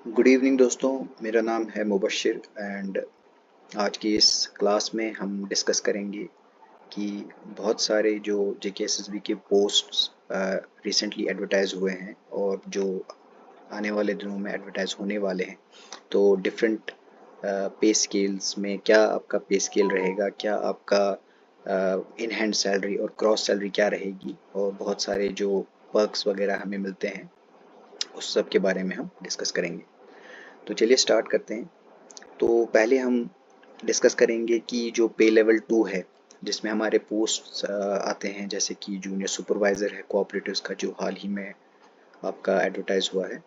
Good evening दोस्तों। मेरा नाम है मुबशिर एंड आज की इस क्लास में हम डिस्कस करेंगे कि बहुत सारे जो जेकेएसएसबी के पोस्ट्स रिसेंटली एडवर्टाइज हुए हैं और जो आने वाले दिनों में एडवर्टाइज होने वाले हैं। तो डिफरेंट पे स्केल्स में क्या आपका पे स्केल रहेगा, क्या आपका इन हैंड सैलरी और क्रॉस सैलरी क्या रहेगी, और बहुत सारे जो पर्क्स वगैरह हमें मिलते हैं उस सब के बारे में हम डिस्कस करेंगे। तो चलिए स्टार्ट करते हैं। तो पहले हम डिस्कस करेंगे कि जो पे लेवल 2 है जिसमें हमारे पोस्ट आते हैं, जैसे कि जूनियर सुपरवाइज़र है कोऑपरेटिव्स का जो हाल ही में आपका एडवर्टाइज हुआ है।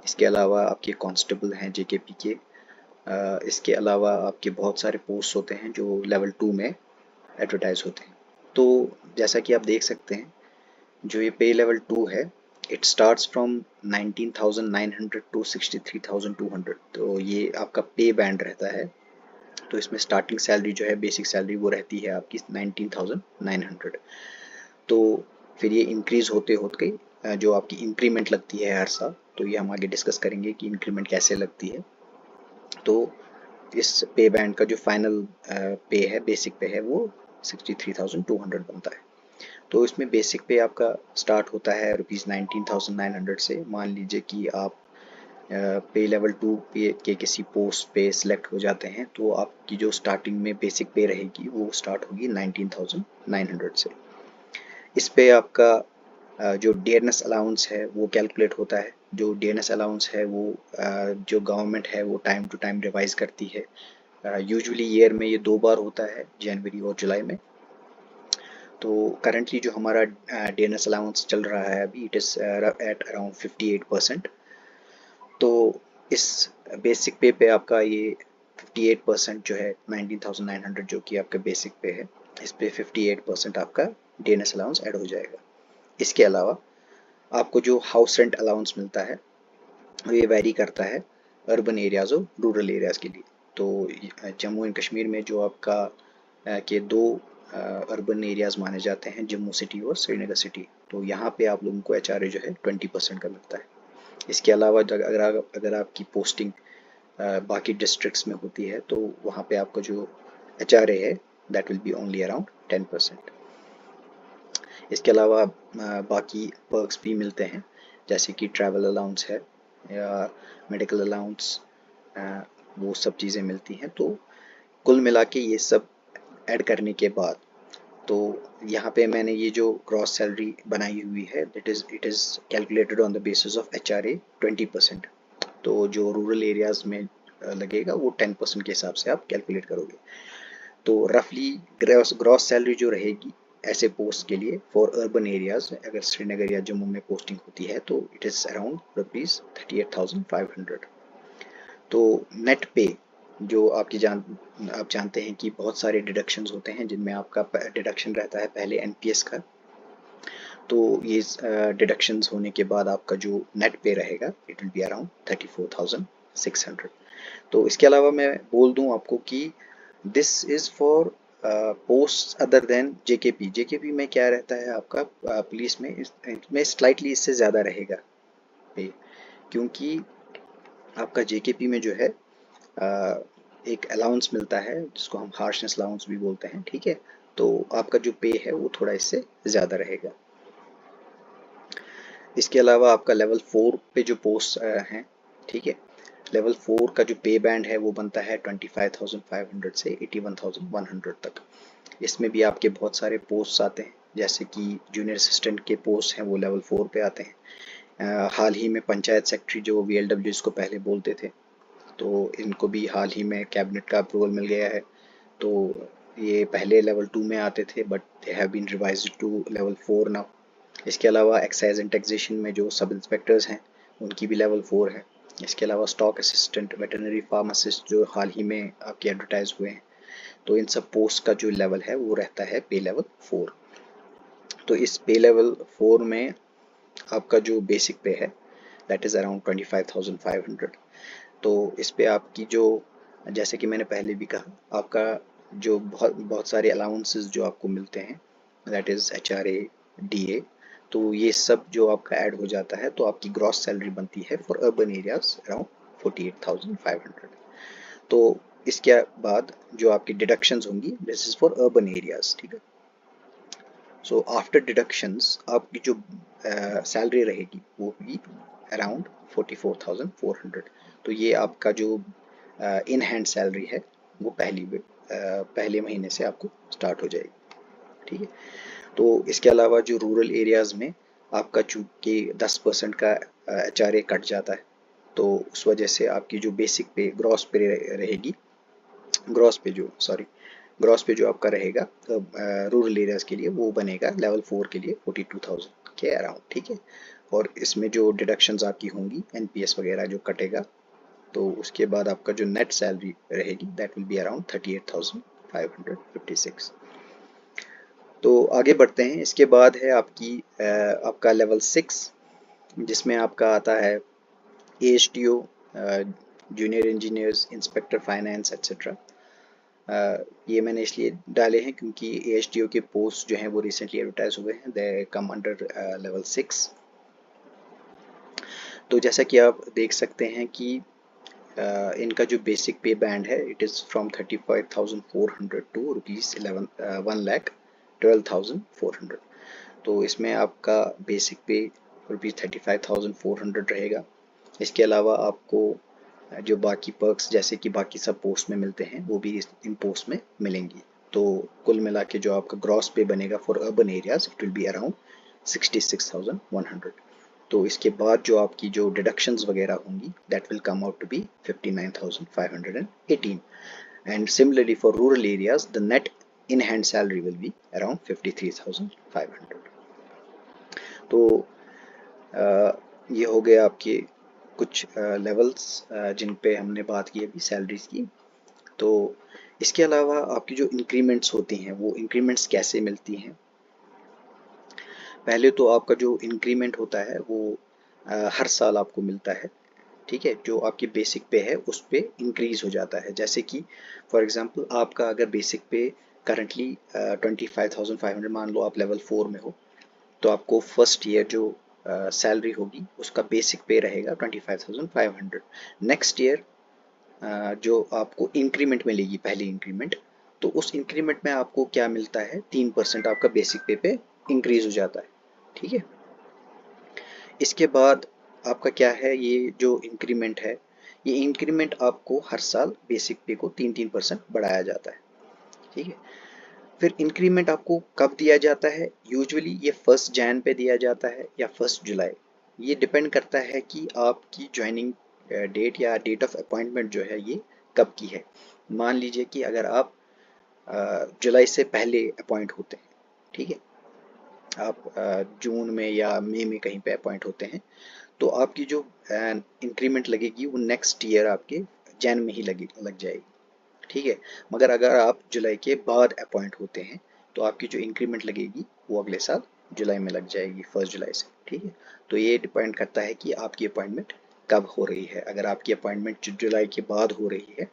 इसके अलावा आपके कांस्टेबल हैं जेकेपी के। इसके अलावा आपके बहुत सारे पोस्ट होते हैं जो लेवल 2 में एडवर्टाइज होते हैं। तो जैसा कि आप देख सकते हैं, जो ये पे लेवल 2 है इट स्टार्ट्स फ्रॉम 19,900 टू 63,200। तो ये आपका पे बैंड रहता है। तो इसमें स्टार्टिंग सैलरी जो है, बेसिक सैलरी, वो रहती है आपकी 19,900। तो फिर ये इंक्रीज होते होते जो आपकी इंक्रीमेंट लगती है हर साल, तो ये हम आगे डिस्कस करेंगे कि इंक्रीमेंट कैसे लगती है। तो इस पे बैंड का जो फाइनल पे है, बेसिक पे है, वो 63,200 बनता है। तो इसमें बेसिक पे आपका स्टार्ट होता है ₹19,900 से। मान लीजिए कि आप पे लेवल 2 पे के किसी पोस्ट पे सिलेक्ट हो जाते हैं, तो आपकी जो स्टार्टिंग में बेसिक पे रहेगी वो स्टार्ट होगी 19,900 से। इस पे आपका जो डीएनएस अलाउंस है वो कैलकुलेट होता है। जो डीएनएस अलाउंस है वो जो गवर्नमेंट है वो टाइम टू टाइम रिवाइज करती है। यूजुअली ईयर में ये 2 बार होता है, जनवरी और जुलाई में। तो करंटली जो हमारा डीएनएस अलाउंस चल रहा है अभी, इट इज़ एट अराउंड 58%। तो इस बेसिक पे पे आपका ये 58% जो है 19,900 जो कि आपका बेसिक पे है, इस पे 58% आपका डीएनएस अलाउंस ऐड हो जाएगा। इसके अलावा आपको जो हाउस रेंट अलाउंस मिलता है ये वैरी करता है अर्बन एरियाज़ और रूरल एरियाज़ के लिए। तो जम्मू एंड कश्मीर में जो आपका के दो अर्बन एरियाज़ माने जाते हैं, जम्मू सिटी और श्रीनगर सिटी, तो यहाँ पे आप लोगों को एचआरए जो है 20% का लगता है। इसके अलावा अगर आपकी पोस्टिंग बाकी डिस्ट्रिक्ट्स में होती है तो वहाँ पे आपका जो एचआरए है that will be only around 10%। इसके अलावा बाकी पर्क्स भी मिलते हैं, जैसे कि ट्रैवल अलाउंस है या मेडिकल अलाउंस, वो सब चीज़ें मिलती हैं। तो कुल मिला के ये सब ऐड करने के बाद, तो यहाँ पे मैंने ये जो ग्रॉस सैलरी बनाई हुई है it is calculated on the basis of HRA 20%। तो जो रूरल एरियाज़ में लगेगा वो 10% के हिसाब से आप कैलकुलेट करोगे। तो रफली ग्रॉस सैलरी जो रहेगी ऐसे पोस्ट के लिए फॉर अर्बन एरियाज, अगर श्रीनगर या जम्मू में पोस्टिंग होती है, तो इट इज़ अराउंड ₹38,500। तो नेट पे जो आप जानते हैं कि बहुत सारे डिडक्शंस होते हैं जिनमें आपका डिडक्शन रहता है पहले एनपीएस का। तो ये डिडक्शंस होने के बाद आपका जो नेट पे रहेगा इट विल बी अराउंड 34,600। तो इसके अलावा मैं बोल दूं आपको कि this is for post other than JKP. JKP में क्या रहता है आपका, पुलिस में इसमें स्लाइटली इससे ज़्यादा रहेगा पे, क्योंकि आपका जेकेपी में जो है एक अलाउंस मिलता है जिसको हम हार्शनेस अलाउंस भी बोलते हैं, ठीक है। तो आपका जो पे है वो थोड़ा इससे ज़्यादा रहेगा। इसके अलावा आपका लेवल 4 पे जो पोस्ट हैं, ठीक है, लेवल 4 का जो पे बैंड है वो बनता है 25,500 से 81,100 तक। इसमें भी आपके बहुत सारे पोस्ट आते हैं, जैसे कि जूनियर असिस्टेंट के पोस्ट हैं वो लेवल 4 पे आते हैं। हाल ही में पंचायत सेक्रेटरी जो वीएलडब्ल्यू इसको पहले बोलते थे, तो इनको भी हाल ही में कैबिनेट का अप्रूवल मिल गया है। तो ये पहले लेवल 2 में आते थे but they have been revised to level 4 now. इसके अलावा एक्साइज एंड टैक्सेशन में जो सब इंस्पेक्टर्स हैं उनकी भी लेवल 4 है। इसके अलावा स्टॉक असिस्टेंट, वेटरनरी फार्मासिस्ट जो हाल ही में आपके एडवर्टाइज हुए हैं, तो इन सब पोस्ट का जो लेवल है वो रहता है पे लेवल 4। तो इस पे लेवल 4 में आपका जो बेसिक पे है दैट इज़ अराउंड 25,500। तो इस पे आपकी जो, जैसे कि मैंने पहले भी कहा, आपका जो बहुत बहुत सारे अलाउंसेस जो आपको मिलते हैं दैट इज़ एचआरए, डीए, तो ये सब जो आपका ऐड हो जाता है तो आपकी ग्रॉस सैलरी बनती है फॉर अर्बन एरियाज अराउंड 48,500। तो इसके बाद जो आपकी डिडक्शंस होंगी, this is for urban areas, ठीक है। सो आफ्टर डिडक्शंस आपकी जो सैलरी रहेगी वो होगी अराउंड 44,400। तो ये आपका जो इन हैंड सैलरी है वो पहले महीने से आपको स्टार्ट हो जाएगी, ठीक है। तो इसके अलावा जो रूरल एरियाज़ में आपका चूंकि 10% का HRA कट जाता है, तो उस वजह से आपकी जो बेसिक पे ग्रॉस पे रहेगी, ग्रॉस पे जो आपका रहेगा रूरल एरियाज़ के लिए वो बनेगा लेवल 4 के लिए 42,000 के अराउंड, ठीक है। और इसमें जो डिडक्शंस आपकी होंगी, NPS वगैरह जो कटेगा, तो उसके बाद आपका जो नेट सैलरी रहेगी दैट विल बी अराउंड 38,556। तो आगे बढ़ते हैं। इसके बाद है आपका लेवल 6, जिसमें आपका आता है ASTO, junior engineers, inspector finance etcetera. ये मैंने इसलिए डाले हैं क्योंकि ASTO के पोस्ट जो हैं वो रिसेंटली एडवर्टाइज हुए हैं, दे कम अंडर लेवल 6। तो जैसा कि आप देख सकते हैं कि इनका जो बेसिक पे बैंड है it is from 35,400 to rupees 1,12,400। तो इसमें आपका बेसिक पे रुपीज़ 35,400 रहेगा। इसके अलावा आपको जो बाकी पर्क्स जैसे कि बाकी सब पोस्ट में मिलते हैं वो भी इन पोस्ट में मिलेंगी। तो कुल मिला के जो आपका ग्रॉस पे बनेगा for urban areas it will be around 66,100। तो इसके बाद जो आपकी जो डिडक्शंस वगैरह होंगी that will come out to be 59,518। And similarly for rural areas the net in hand salary will be around 53,500। तो ये हो गया आपके कुछ लेवल्स जिन पे हमने बात की अभी सैलरीज की। तो इसके अलावा आपकी जो इंक्रीमेंट्स होती हैं वो इंक्रीमेंट्स कैसे मिलती हैं। पहले तो आपका जो इंक्रीमेंट होता है वो हर साल आपको मिलता है, ठीक है। जो आपकी बेसिक पे है उस पे इंक्रीज हो जाता है। जैसे कि फॉर एग्जांपल आपका अगर बेसिक पे करंटली 25,500 मान लो आप लेवल 4 में हो, तो आपको फर्स्ट ईयर जो सैलरी होगी उसका बेसिक पे रहेगा 25,500। नेक्स्ट ईयर जो आपको इंक्रीमेंट मिलेगी पहली इंक्रीमेंट, तो उस इंक्रीमेंट में आपको क्या मिलता है 3% आपका बेसिक पे इंक्रीज हो जाता है, ठीक है। इसके बाद आपका क्या है, ये जो इंक्रीमेंट है ये इंक्रीमेंट आपको हर साल बेसिक पे को 3-3% बढ़ाया जाता है, ठीक है। फिर इंक्रीमेंट आपको कब दिया जाता है, यूजुअली ये 1 जैन पे दिया जाता है या 1 जुलाई। ये डिपेंड करता है कि आपकी ज्वाइनिंग डेट या डेट ऑफ अपॉइंटमेंट जो है ये कब की है। मान लीजिए कि अगर आप जुलाई से पहले अपॉइंट होते हैं, ठीक है, आप जून में या मई में कहीं पे अपॉइंट होते हैं, तो आपकी जो इंक्रीमेंट लगेगी वो नेक्स्ट ईयर आपके जैन में ही लग जाएगी, ठीक है। मगर अगर आप जुलाई के बाद अपॉइंट होते हैं तो आपकी जो इंक्रीमेंट लगेगी वो अगले साल जुलाई में लग जाएगी 1 जुलाई से, ठीक है। तो ये डिपेंड करता है कि आपकी अपॉइंटमेंट कब हो रही है। अगर आपकी अपॉइंटमेंट जुलाई के बाद हो रही है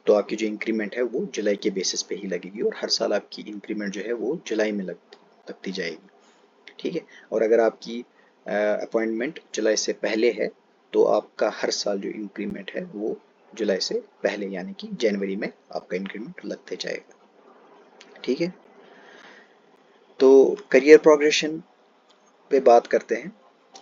तो आपकी जो इंक्रीमेंट है वो जुलाई के बेसिस पे ही लगेगी और हर साल आपकी इंक्रीमेंट जो है वो जुलाई में लगती जाएगी, ठीक है। और अगर आपकी अपॉइंटमेंट जुलाई से पहले है तो आपका हर साल जो इंक्रीमेंट है वो जुलाई से पहले यानी कि जनवरी में आपका इंक्रीमेंट लगते जाएगा, ठीक है। तो करियर प्रोग्रेशन पे बात करते हैं।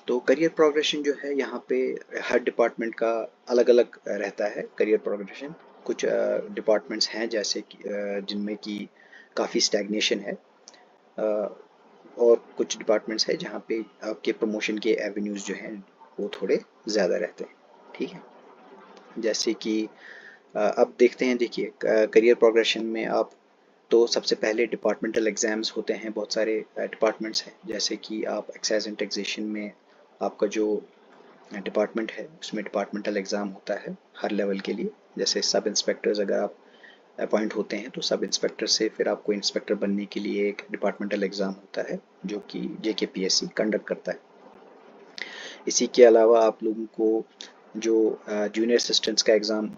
तो करियर प्रोग्रेशन जो है यहाँ पे हर डिपार्टमेंट का अलग अलग रहता है करियर प्रोग्रेशन। कुछ डिपार्टमेंट्स हैं जैसे कि जिनमें कि काफ़ी स्टैग्नेशन है, और कुछ डिपार्टमेंट्स है जहाँ पे आपके प्रमोशन के एवेन्यूज़ जो हैं वो थोड़े ज़्यादा रहते हैं, ठीक है। जैसे कि अब देखते हैं, देखिए करियर प्रोग्रेशन में आप तो सबसे पहले डिपार्टमेंटल एग्ज़ाम्स होते हैं। बहुत सारे डिपार्टमेंट्स हैं जैसे कि आप एक्साइज एंड टैक्सेशन में आपका जो डिपार्टमेंट है उसमें डिपार्टमेंटल एग्ज़ाम होता है हर लेवल के लिए। जैसे सब इंस्पेक्टर्स अगर आप अपॉइंट होते हैं तो सब इंस्पेक्टर से फिर आपको इंस्पेक्टर बनने के लिए एक डिपार्टमेंटल एग्ज़ाम होता है जो कि JKPSC कंडक्ट करता है। इसी के अलावा आप लोगों को जो जूनियर असिस्टेंट्स का एग्ज़ाम,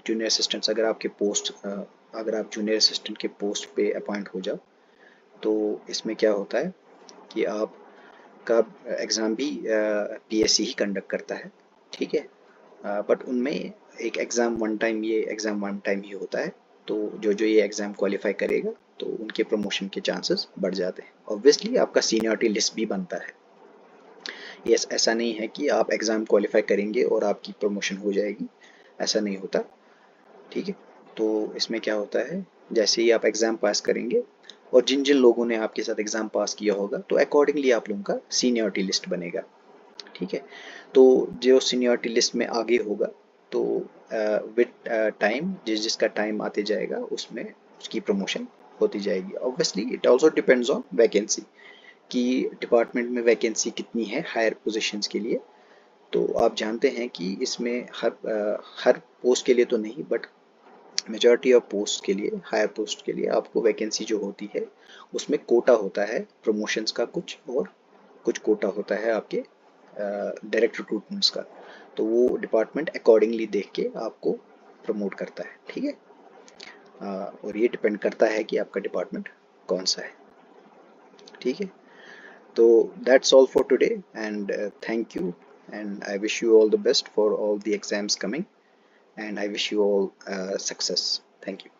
जूनियर असिस्टेंट्स अगर आपके पोस्ट अगर आप जूनियर असिस्टेंट के पोस्ट पे अपॉइंट हो जाओ तो इसमें क्या होता है कि आपका एग्ज़ाम भी PSC ही कंडक्ट करता है, ठीक है। बट उनमें एक एग्ज़ाम वन टाइम, ये एग्ज़ाम वन टाइम ही होता है। तो जो जो ये एग्ज़ाम क्वालिफाई करेगा तो उनके प्रमोशन के चांसेस बढ़ जाते हैं। ऑब्वियसली आपका सीनियरिटी लिस्ट भी बनता है। ये ऐसा नहीं है कि आप एग्ज़ाम क्वालिफाई करेंगे और आपकी प्रमोशन हो जाएगी, ऐसा नहीं होता। ठीक है, तो इसमें क्या होता है, जैसे ही आप एग्ज़ाम पास करेंगे और जिन जिन लोगों ने आपके साथ एग्ज़ाम पास किया होगा तो अकॉर्डिंगली आप लोगों का सीनियरिटी लिस्ट बनेगा। ठीक है, तो जो सीनियरिटी लिस्ट में आगे होगा तो विद टाइम, जिसका टाइम आते जाएगा उसमें उसकी प्रमोशन होती जाएगी। Obviously it also depends on vacancy, कि डिपार्टमेंट में वैकेंसी कितनी है हायर पोजीशंस के लिए। तो आप जानते हैं कि इसमें हर पोस्ट के लिए तो नहीं, बट मेजॉरिटी ऑफ पोस्ट के लिए, हायर पोस्ट के लिए आपको वैकेंसी जो होती है उसमें कोटा होता है प्रमोशंस का कुछ, और कुछ कोटा होता है आपके डायरेक्ट रिक्रूटमेंट्स का। तो वो डिपार्टमेंट अकॉर्डिंगली देख के आपको प्रमोट करता है। ठीक है, और ये डिपेंड करता है कि आपका डिपार्टमेंट कौन सा है। ठीक है, तो that's all for today, and thank you, and I wish you all the best for all the exams coming, and I wish you all success. Thank you.